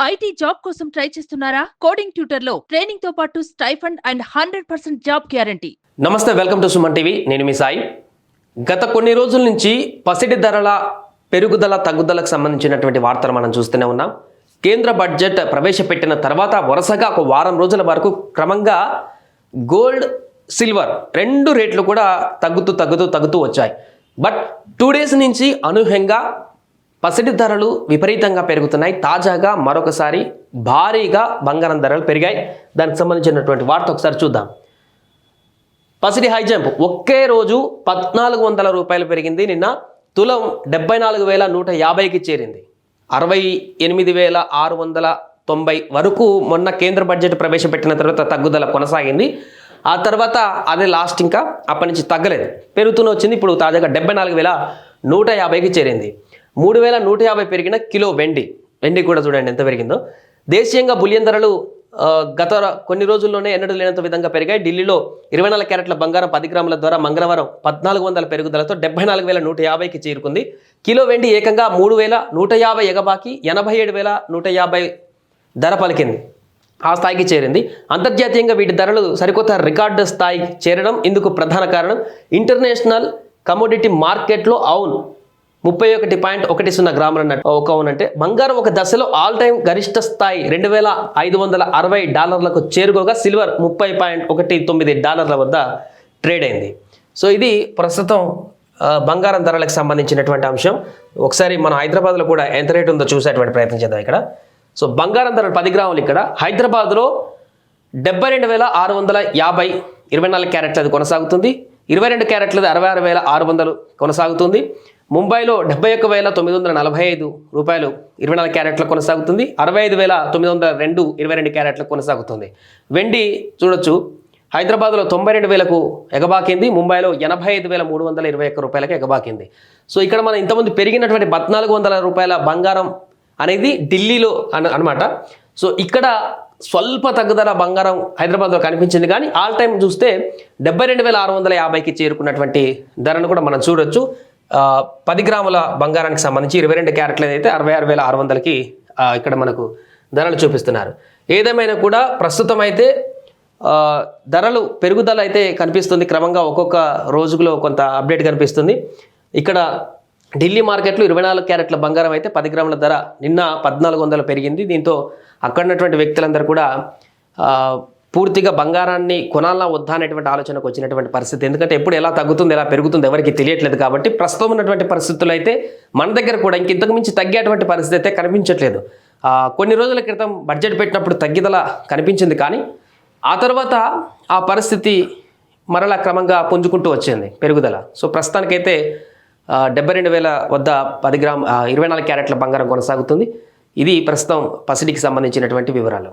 IT job కోసం try చేస్తున్నారా? Coding tutor లో ట్రైనింగ్ తో పాటు స్టైఫండ్ అండ్ 100% జాబ్ గ్యారంటీ. నమస్తే, వెల్కమ్ టు సుమన్ టీవీ. నేను మీ సాయి. గత కొన్ని రోజుల నుంచి పసిడి ధరల పెరుగుదల తగ్గుదలకు సంబంధించినటువంటి వార్తలు మనం చూస్తూనే ఉన్నాం. కేంద్ర బడ్జెట్ ప్రవేశపెట్టిన తర్వాత వరుసగా ఒక వారం రోజుల వరకు క్రమంగా గోల్డ్, సిల్వర్ రెండు రేట్లు కూడా తగ్గుతూ వచ్చాయి. బట్ 2 డేస్ నుంచి అనూహ్యంగా పసిడి ధరలు విపరీతంగా పెరుగుతున్నాయి. తాజాగా మరొకసారి భారీగా బంగారం ధరలు పెరిగాయి. దానికి సంబంధించినటువంటి వార్త ఒకసారి చూద్దాం. పసిడి హై జంప్ ఒకే రోజు 1400 రూపాయలు పెరిగింది. నిన్న తులం 74,150కి చేరింది. 68,690 వరకు మొన్న కేంద్ర బడ్జెట్ ప్రవేశపెట్టిన తర్వాత తగ్గుదల కొనసాగింది. ఆ తర్వాత అదే లాస్ట్, ఇంకా అప్పటి నుంచి తగ్గలేదు, పెరుగుతూనే వచ్చింది. ఇప్పుడు తాజాగా 74,150కి చేరింది. 3,150 పెరిగిన కిలో వెండి కూడా చూడండి ఎంత పెరిగిందో. దేశీయంగా బులియన్ ధరలు గత కొన్ని రోజుల్లోనే ఎన్నడూ లేనంత విధంగా పెరిగాయి. ఢిల్లీలో 24 క్యారెట్ల బంగారం 10 గ్రాముల ద్వారా మంగళవారం 1,400 పెరుగుదలతో 74,150కి చేరుకుంది. కిలో వెండి ఏకంగా 3,150 ఎగబాకి 87,150 ధర పలికింది. ఆ స్థాయికి చేరింది. అంతర్జాతీయంగా వీటి ధరలు సరికొత్త రికార్డు స్థాయికి చేరడం ఇందుకు ప్రధాన కారణం. ఇంటర్నేషనల్ కమోడిటీ మార్కెట్లో అవును 31.10 గ్రాములు అన్నట్టు. ఒక అవును అంటే బంగారం ఒక దశలో ఆల్ టైమ్ గరిష్ట స్థాయి $2,560లకు చేరుకోగా సిల్వర్ $30.19 వద్ద ట్రేడ్ అయింది. సో ఇది ప్రస్తుతం బంగారం ధరలకు సంబంధించినటువంటి అంశం. ఒకసారి మన హైదరాబాద్లో కూడా ఎంత రేటు ఉందో చూసేటువంటి ప్రయత్నం చేద్దాం. ఇక్కడ సో బంగారం ధరలు 10 గ్రాములు ఇక్కడ హైదరాబాద్లో 72,650, 24 క్యారెట్లది కొనసాగుతుంది. 22 క్యారెట్లది 66,600 కొనసాగుతుంది. ముంబైలో 71,945 రూపాయలు 24 క్యారెట్ల కొనసాగుతుంది. 65,902 22 క్యారెట్ల కొనసాగుతుంది. వెండి చూడొచ్చు, హైదరాబాద్లో 92,000కు ఎగబాకింది. ముంబైలో 85,321 రూపాయలకు ఎగబాకింది. సో ఇక్కడ మనం ఇంతకుముందు పెరిగినటువంటి 1,400 రూపాయల బంగారం అనేది ఢిల్లీలో అనమాట. సో ఇక్కడ స్వల్ప తగ్గుదల బంగారం హైదరాబాద్లో కనిపించింది. కానీ ఆల్ టైం చూస్తే 72,650కి చేరుకున్నటువంటి ధరను కూడా మనం చూడొచ్చు. 10 గ్రాముల బంగారానికి సంబంధించి 22 క్యారెట్లు అయితే 66,600కి ఇక్కడ మనకు ధరలు చూపిస్తున్నారు. ఏదేమైనా కూడా ప్రస్తుతం అయితే ధరలు పెరుగుదల అయితే కనిపిస్తుంది. క్రమంగా ఒక్కొక్క రోజులో కొంత అప్డేట్ కనిపిస్తుంది. ఇక్కడ ఢిల్లీ మార్కెట్లో 24 క్యారెట్ల బంగారం అయితే 10 గ్రాముల ధర నిన్న 1,400 పెరిగింది. దీంతో అక్కడ ఉన్నటువంటి వ్యక్తులందరూ కూడా పూర్తిగా బంగారాన్ని కొనాలా వద్దా అనేటువంటి ఆలోచనకు వచ్చినటువంటి పరిస్థితి. ఎందుకంటే ఎప్పుడు ఎలా తగ్గుతుంది ఎలా పెరుగుతుంది ఎవరికి తెలియట్లేదు. కాబట్టి ప్రస్తుతం ఉన్నటువంటి పరిస్థితులు అయితే మన దగ్గర కూడా ఇంతకు మించి తగ్గేటువంటి పరిస్థితి అయితే కనిపించట్లేదు. కొన్ని రోజుల క్రితం బడ్జెట్ పెట్టినప్పుడు తగ్గిదల కనిపించింది. కానీ ఆ తర్వాత ఆ పరిస్థితి మరలా క్రమంగా పుంజుకుంటూ వచ్చింది పెరుగుదల. సో ప్రస్తుతానికైతే 72,000 వద్ద 24 క్యారెట్ల బంగారం కొనసాగుతుంది. ఇది ప్రస్తుతం పసిడికి సంబంధించినటువంటి వివరాలు.